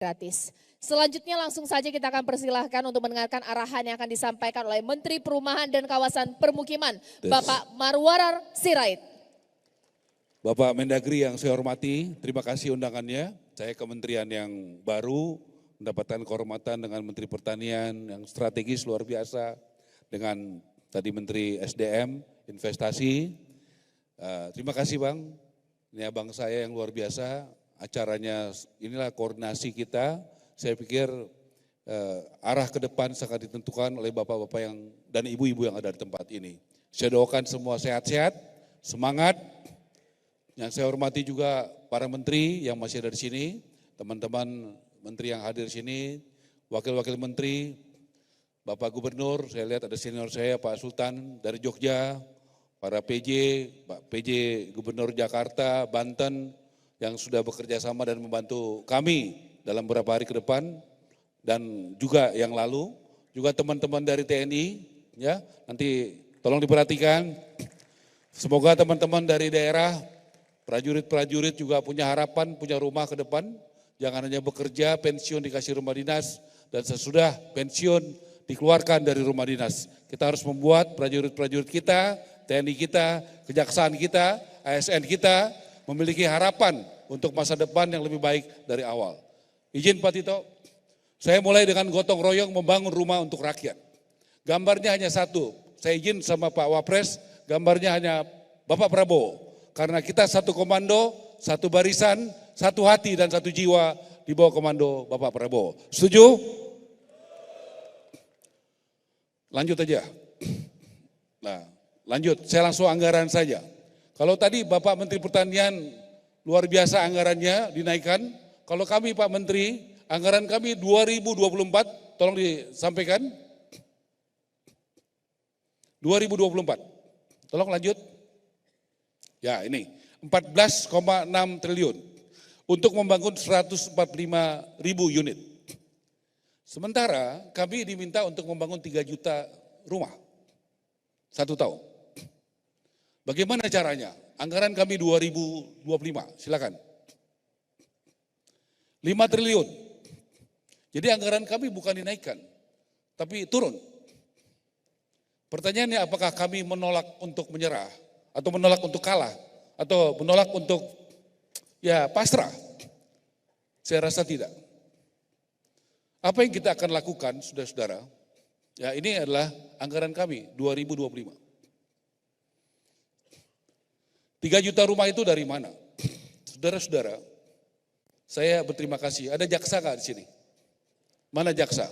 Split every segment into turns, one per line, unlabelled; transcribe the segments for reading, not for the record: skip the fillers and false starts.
gratis. Selanjutnya langsung saja kita akan persilahkan untuk mendengarkan arahan yang akan disampaikan oleh Menteri Perumahan dan Kawasan Permukiman, Bapak Marwarar Sirait.
Bapak Mendagri yang saya hormati, terima kasih undangannya. Saya kementerian yang baru mendapatkan kehormatan dengan Menteri Pertanian yang strategis luar biasa, dengan tadi Menteri SDM, Investasi. Terima kasih Bang, ini abang saya yang luar biasa, acaranya inilah koordinasi kita. Saya pikir arah ke depan sangat ditentukan oleh bapak-bapak yang dan ibu-ibu yang ada di tempat ini. Saya doakan semua sehat-sehat, semangat. Yang saya hormati juga para menteri yang masih ada di sini, teman-teman menteri yang hadir di sini, wakil-wakil menteri, Bapak Gubernur, saya lihat ada senior saya Pak Sultan dari Jogja, para PJ, Pak PJ Gubernur Jakarta, Banten yang sudah bekerja sama dan membantu kami dalam beberapa hari ke depan, dan juga yang lalu, juga teman-teman dari TNI, ya nanti tolong diperhatikan. Semoga teman-teman dari daerah, prajurit-prajurit juga punya harapan, punya rumah ke depan, jangan hanya bekerja, pensiun dikasih rumah dinas, dan sesudah pensiun dikeluarkan dari rumah dinas. Kita harus membuat prajurit-prajurit kita, TNI kita, kejaksaan kita, ASN kita, memiliki harapan untuk masa depan yang lebih baik dari awal. Izin Pak Tito, saya mulai dengan gotong royong membangun rumah untuk rakyat. Gambarnya hanya satu, saya izin sama Pak Wapres, gambarnya hanya Bapak Prabowo. Karena kita satu komando, satu barisan, satu hati dan satu jiwa di bawah komando Bapak Prabowo. Setuju? Lanjut aja. Nah, lanjut, saya langsung anggaran saja. Kalau tadi Bapak Menteri Pertanian luar biasa anggarannya dinaikkan, kalau kami Pak Menteri, anggaran kami 2024, tolong disampaikan. 2024, tolong lanjut. Ya ini, 14,6 triliun untuk membangun 145.000 unit. Sementara kami diminta untuk membangun 3 juta rumah, 1 tahun. Bagaimana caranya? Anggaran kami 2025, silakan. 5 triliun. Jadi anggaran kami bukan dinaikkan, tapi turun. Pertanyaannya apakah kami menolak untuk menyerah, atau menolak untuk kalah, atau menolak untuk ya pasrah? Saya rasa tidak. Apa yang kita akan lakukan, saudara-saudara? Ya ini adalah anggaran kami 2025. 3 juta rumah itu dari mana? Saudara-saudara, saya berterima kasih. Ada jaksa nggak di sini? Mana jaksa?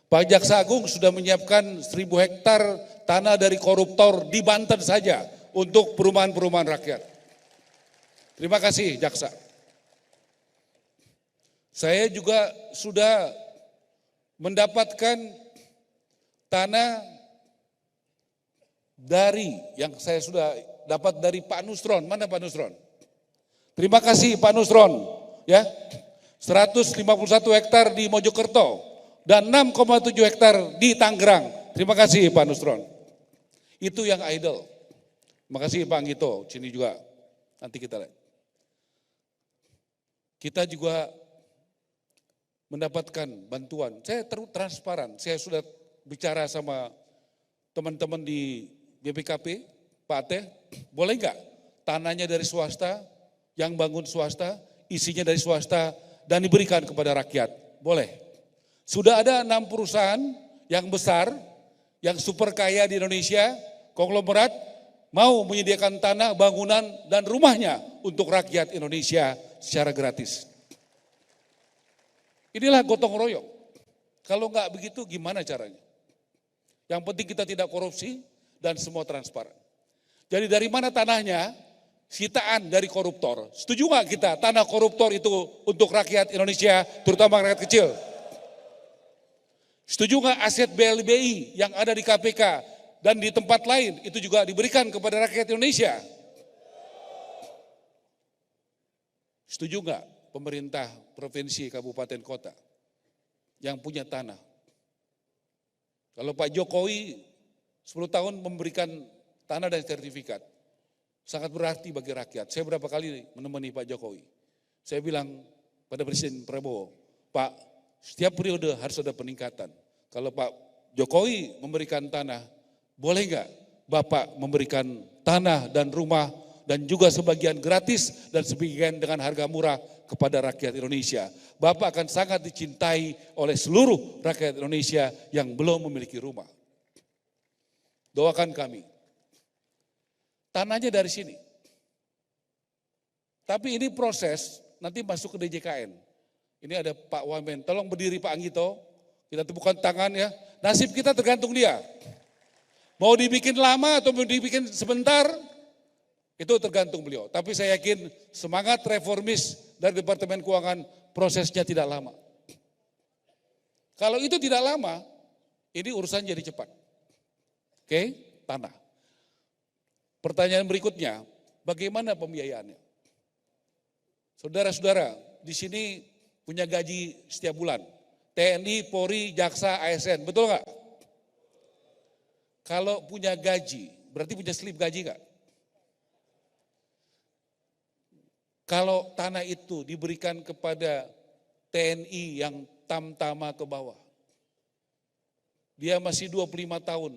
Pak Jaksa Agung sudah menyiapkan 1.000 hektar tanah dari koruptor di Banten saja untuk perumahan-perumahan rakyat. Terima kasih jaksa. Saya juga sudah mendapatkan tanah dari yang saya sudah dapat dari Pak Nusron. Mana Pak Nusron? Terima kasih Pak Nusron. Ya, 151 hektar di Mojokerto dan 6,7 hektar di Tangerang. Terima kasih Pak Nusron. Itu yang idle. Terima kasih Pak Anggito, sini juga. Nanti kita lihat. Kita juga mendapatkan bantuan. Saya transparan. Saya sudah bicara sama teman-teman di BPKP, Pak Ateh, boleh enggak tanahnya dari swasta, yang bangun swasta, isinya dari swasta dan diberikan kepada rakyat? Boleh. Sudah ada 6 perusahaan yang besar, yang super kaya di Indonesia, konglomerat, mau menyediakan tanah, bangunan, dan rumahnya untuk rakyat Indonesia secara gratis. Inilah gotong royong. Kalau enggak begitu gimana caranya? Yang penting kita tidak korupsi dan semua transparan. Jadi dari mana tanahnya? Sitaan dari koruptor. Setuju nggak kita tanah koruptor itu untuk rakyat Indonesia, terutama rakyat kecil? Setuju nggak aset BLBI yang ada di KPK dan di tempat lain itu juga diberikan kepada rakyat Indonesia? Setuju nggak pemerintah provinsi, kabupaten, kota yang punya tanah? Kalau Pak Jokowi 10 tahun memberikan tanah dan sertifikat, sangat berarti bagi rakyat. Saya berapa kali menemani Pak Jokowi. Saya bilang pada Presiden Prabowo, Pak, setiap periode harus ada peningkatan. Kalau Pak Jokowi memberikan tanah, boleh nggak Bapak memberikan tanah dan rumah dan juga sebagian gratis dan sebagian dengan harga murah kepada rakyat Indonesia. Bapak akan sangat dicintai oleh seluruh rakyat Indonesia yang belum memiliki rumah. Doakan kami. Tanahnya dari sini. Tapi ini proses nanti masuk ke DJKN. Ini ada Pak Wamen, tolong berdiri Pak Anggito, kita tepukan tangan ya. Nasib kita tergantung dia. Mau dibikin lama atau mau dibikin sebentar, itu tergantung beliau. Tapi saya yakin semangat reformis dari Departemen Keuangan prosesnya tidak lama. Kalau itu tidak lama, ini urusan jadi cepat. Oke, tanah. Pertanyaan berikutnya, bagaimana pembiayaannya? Saudara-saudara, di sini punya gaji setiap bulan. TNI, Polri, Jaksa, ASN, betul nggak? Kalau punya gaji, berarti punya slip gaji nggak? Kalau tanah itu diberikan kepada TNI yang tamtama ke bawah, dia masih 25 tahun,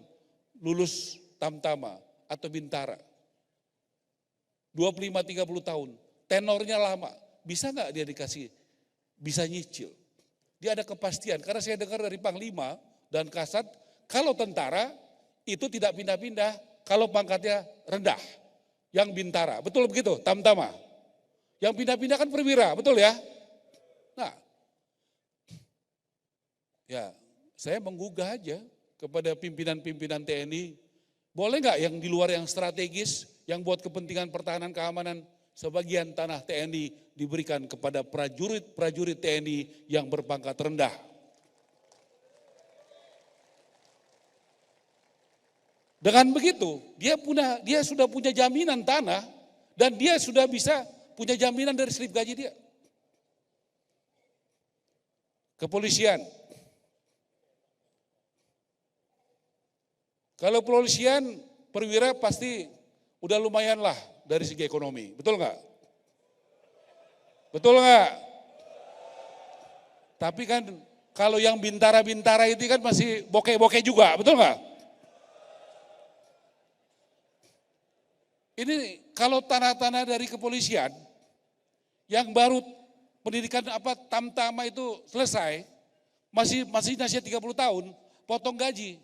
lulus tamtama atau bintara. 25-30 tahun, tenornya lama, bisa nggak dia dikasih, bisa nyicil. Dia ada kepastian, karena saya dengar dari Panglima dan Kasat, kalau tentara itu tidak pindah-pindah, kalau pangkatnya rendah, yang bintara, betul begitu, tamtama. Yang pindah-pindah kan perwira, betul ya? Nah, ya saya menggugah aja kepada pimpinan-pimpinan TNI, boleh nggak yang di luar yang strategis, yang buat kepentingan pertahanan keamanan, sebagian tanah TNI diberikan kepada prajurit-prajurit TNI yang berpangkat rendah. Dengan begitu, dia sudah punya jaminan tanah dan dia sudah bisa punya jaminan dari slip gaji dia. Kepolisian. Kalau kepolisian perwira pasti udah lumayan lah dari segi ekonomi, betul nggak? Betul nggak? Tapi kan kalau yang bintara-bintara itu kan masih bokeh-bokeh juga, betul nggak? Ini kalau tanah-tanah dari kepolisian yang baru pendidikan tamtama itu selesai, masih 30 tahun, potong gaji.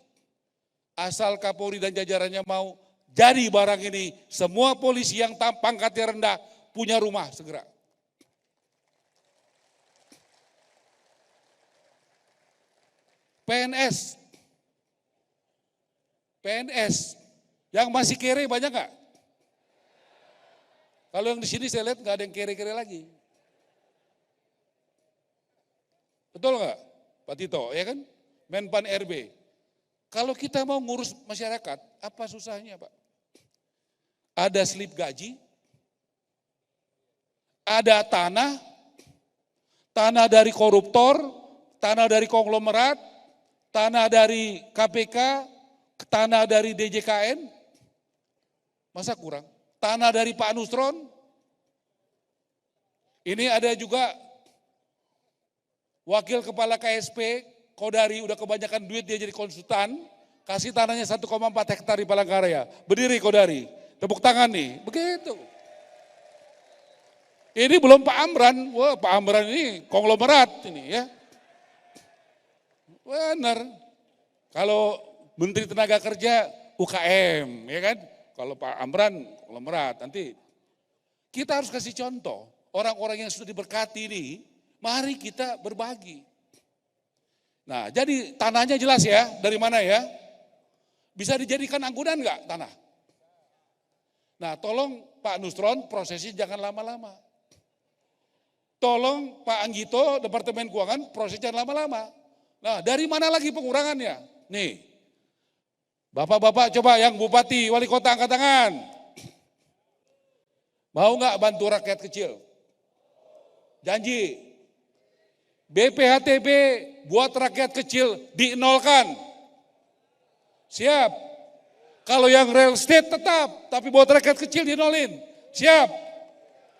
Asal Kapolri dan jajarannya mau jadi barang ini, semua polisi yang pangkatnya rendah punya rumah segera. PNS yang masih kere banyak nggak? Kalau yang di sini saya lihat nggak ada yang kere-kere lagi. Betul nggak, Pak Tito? Ya kan? Menpan RB. Kalau kita mau ngurus masyarakat, apa susahnya Pak? Ada slip gaji, ada tanah dari koruptor, tanah dari konglomerat, tanah dari KPK, tanah dari DJKN, masa kurang? Tanah dari Pak Nusron, ini ada juga wakil kepala KSP, Kodari, udah kebanyakan duit dia jadi konsultan, kasih tanahnya 1,4 hektar di Palangkaraya. Berdiri Kodari, tepuk tangan nih, begitu. Ini belum Pak Amran, wah Pak Amran ini konglomerat ini ya. Benar, kalau Menteri Tenaga Kerja UKM ya kan, kalau Pak Amran konglomerat, nanti kita harus kasih contoh, orang-orang yang sudah diberkati ini, mari kita berbagi. Nah, jadi tanahnya jelas ya, dari mana ya? Bisa dijadikan anggunan enggak tanah? Nah, tolong Pak Nusron prosesnya jangan lama-lama. Tolong Pak Anggito, Departemen Keuangan prosesnya jangan lama-lama. Nah, dari mana lagi pengurangannya? Nih, Bapak-bapak coba yang bupati, wali kota angkat tangan. Mau enggak bantu rakyat kecil? Janji. BPHTB buat rakyat kecil dinolkan. Siap. Kalau yang real estate tetap, tapi buat rakyat kecil dinolin. Siap.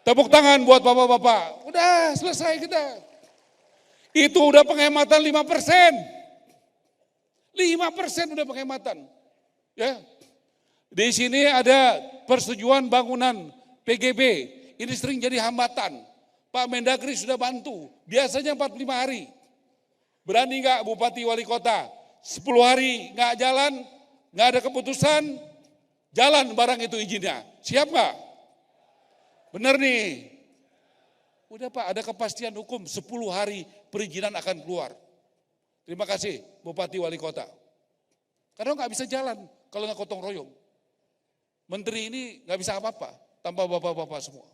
Tepuk tangan buat bapak-bapak. Udah selesai kita. Itu udah penghematan 5%. 5% udah penghematan. Ya. Di sini ada persetujuan bangunan PGB. Ini sering jadi hambatan. Pak Mendagri sudah bantu. Biasanya 45 hari. Berani nggak Bupati Wali Kota? 10 hari nggak jalan, nggak ada keputusan, jalan barang itu izinnya. Siap nggak? Benar nih. Udah Pak, ada kepastian hukum 10 hari perizinan akan keluar. Terima kasih Bupati Wali Kota. Karena nggak bisa jalan kalau nggak gotong royong. Menteri ini nggak bisa apa-apa tanpa bapak-bapak semua.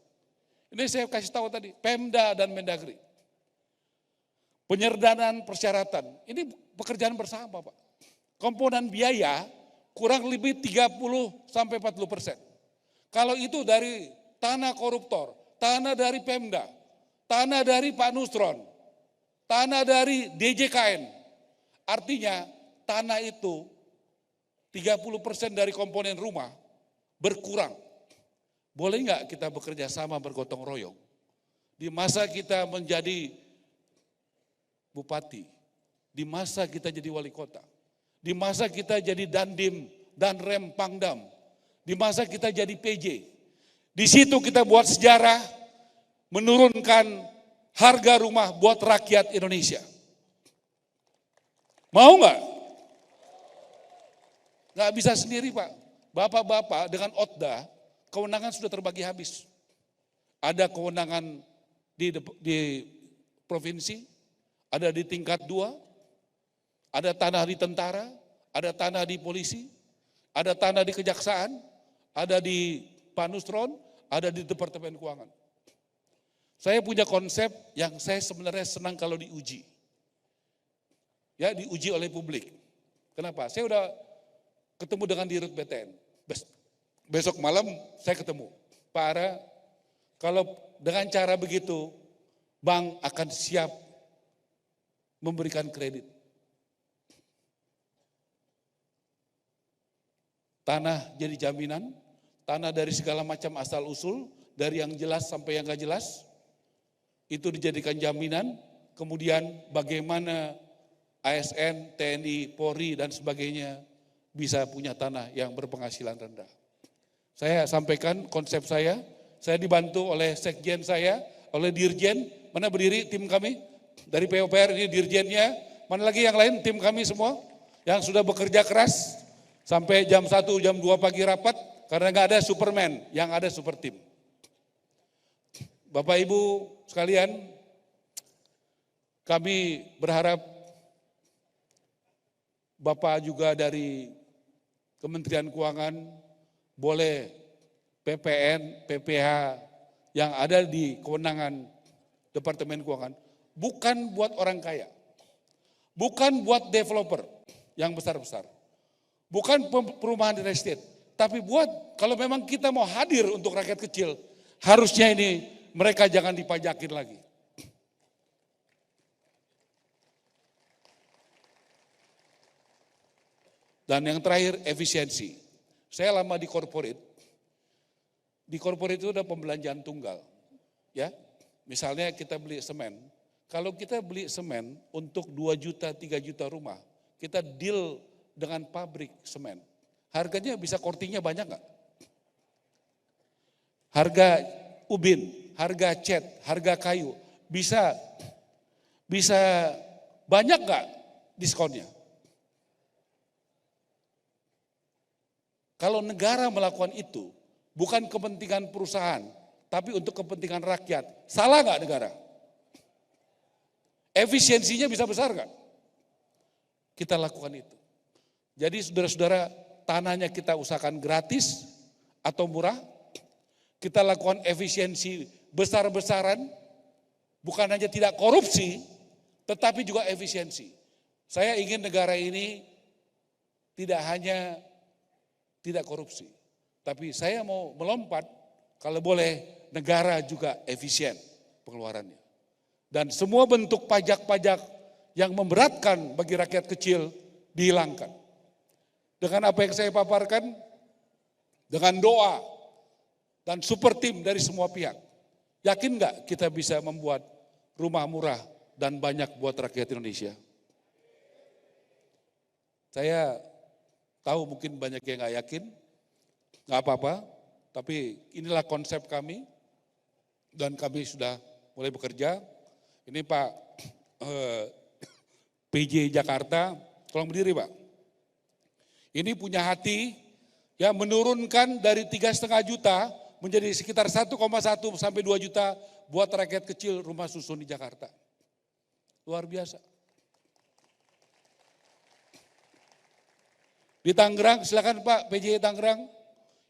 Ini saya kasih tahu tadi, Pemda dan Mendagri. Penyerdanaan persyaratan, ini pekerjaan bersama Pak. Komponen biaya kurang lebih 30-40%. Kalau itu dari tanah koruptor, tanah dari Pemda, tanah dari Pak Nusron, tanah dari DJKN. Artinya tanah itu 30% dari komponen rumah berkurang. Boleh nggak kita bekerja sama bergotong royong? Di masa kita menjadi bupati, di masa kita jadi wali kota, di masa kita jadi dandim, danrem, pangdam, di masa kita jadi PJ. Di situ kita buat sejarah, menurunkan harga rumah buat rakyat Indonesia. Mau nggak? Nggak bisa sendiri Pak. Bapak-bapak dengan OTDA, kewenangan sudah terbagi habis. Ada kewenangan di provinsi, ada di tingkat 2, ada tanah di tentara, ada tanah di polisi, ada tanah di kejaksaan, ada di Pak Nusron, ada di Departemen Keuangan. Saya punya konsep yang saya sebenarnya senang kalau diuji. Ya, diuji oleh publik. Kenapa? Saya udah ketemu dengan Dirut BTN. Besok malam saya ketemu. Pak Ara, kalau dengan cara begitu, bank akan siap memberikan kredit. Tanah jadi jaminan, tanah dari segala macam asal-usul, dari yang jelas sampai yang gak jelas, itu dijadikan jaminan, kemudian bagaimana ASN, TNI, Polri, dan sebagainya bisa punya tanah yang berpenghasilan rendah. Saya sampaikan konsep saya dibantu oleh sekjen saya, oleh dirjen, mana berdiri tim kami, dari PUPR ini dirjennya, mana lagi yang lain tim kami semua, yang sudah bekerja keras, sampai jam 1, jam 2 pagi rapat, karena nggak ada Superman, yang ada super tim. Bapak Ibu sekalian, kami berharap Bapak juga dari Kementerian Keuangan boleh PPN, PPH yang ada di kewenangan Departemen Keuangan, bukan buat orang kaya, bukan buat developer yang besar-besar, bukan perumahan real estate, tapi buat kalau memang kita mau hadir untuk rakyat kecil, harusnya ini mereka jangan dipajakin lagi. Dan yang terakhir, efisiensi. Saya lama di corporate. Di corporate itu ada pembelanjaan tunggal. Ya, misalnya kita beli semen. Kalau kita beli semen untuk 2 juta, 3 juta rumah, kita deal dengan pabrik semen. Harganya bisa kortingnya banyak nggak? Harga ubin, harga cat, harga kayu, bisa banyak nggak diskonnya? Kalau negara melakukan itu, bukan kepentingan perusahaan, tapi untuk kepentingan rakyat, salah nggak negara? Efisiensinya bisa besar nggak? Kita lakukan itu. Jadi saudara-saudara, tanahnya kita usahakan gratis atau murah, kita lakukan efisiensi besar-besaran, bukan hanya tidak korupsi, tetapi juga efisiensi. Saya ingin negara ini tidak hanya tidak korupsi, tapi saya mau melompat, kalau boleh negara juga efisien pengeluarannya. Dan semua bentuk pajak-pajak yang memberatkan bagi rakyat kecil dihilangkan. Dengan apa yang saya paparkan, dengan doa dan super tim dari semua pihak, yakin nggak kita bisa membuat rumah murah dan banyak buat rakyat Indonesia. Saya tahu mungkin banyak yang nggak yakin, nggak apa-apa, tapi inilah konsep kami dan kami sudah mulai bekerja. Ini Pak PJ Jakarta, tolong berdiri Pak. Ini punya hati ya menurunkan dari 3,5 juta menjadi sekitar 1,1 sampai 2 juta buat rakyat kecil rumah susun di Jakarta. Luar biasa. Di Tangerang, silakan Pak PJ Tangerang,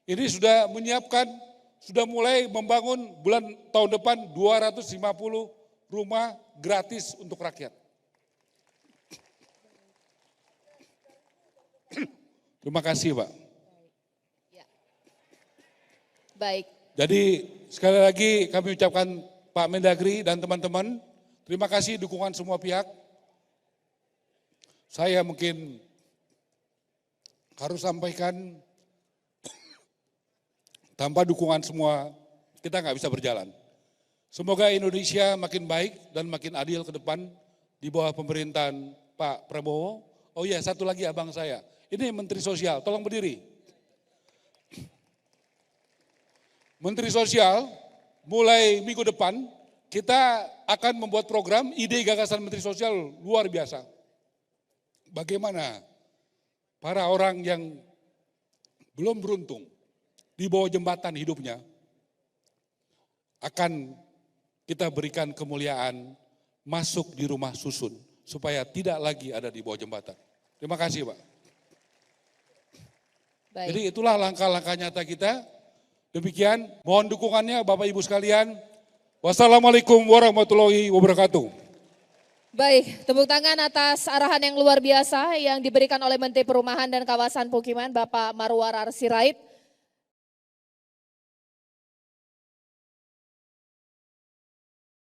ini sudah menyiapkan, sudah mulai membangun tahun depan 250 rumah gratis untuk rakyat. Terima kasih Pak.
Ya. Baik.
Jadi sekali lagi kami ucapkan Pak Mendagri dan teman-teman, terima kasih dukungan semua pihak. Saya mungkin harus sampaikan, tanpa dukungan semua kita nggak bisa berjalan. Semoga Indonesia makin baik dan makin adil ke depan di bawah pemerintahan Pak Prabowo. Oh iya, satu lagi abang saya. Ini Menteri Sosial, tolong berdiri. Menteri Sosial, mulai minggu depan kita akan membuat program, ide gagasan Menteri Sosial luar biasa. Bagaimana para orang yang belum beruntung di bawah jembatan hidupnya akan kita berikan kemuliaan masuk di rumah susun supaya tidak lagi ada di bawah jembatan. Terima kasih Pak.
Baik.
Jadi itulah langkah-langkah nyata kita. Demikian, mohon dukungannya Bapak Ibu sekalian. Wassalamualaikum warahmatullahi wabarakatuh.
Baik, tepuk tangan atas arahan yang luar biasa yang diberikan oleh Menteri Perumahan dan Kawasan Pemukiman Bapak Marwarar Sirait.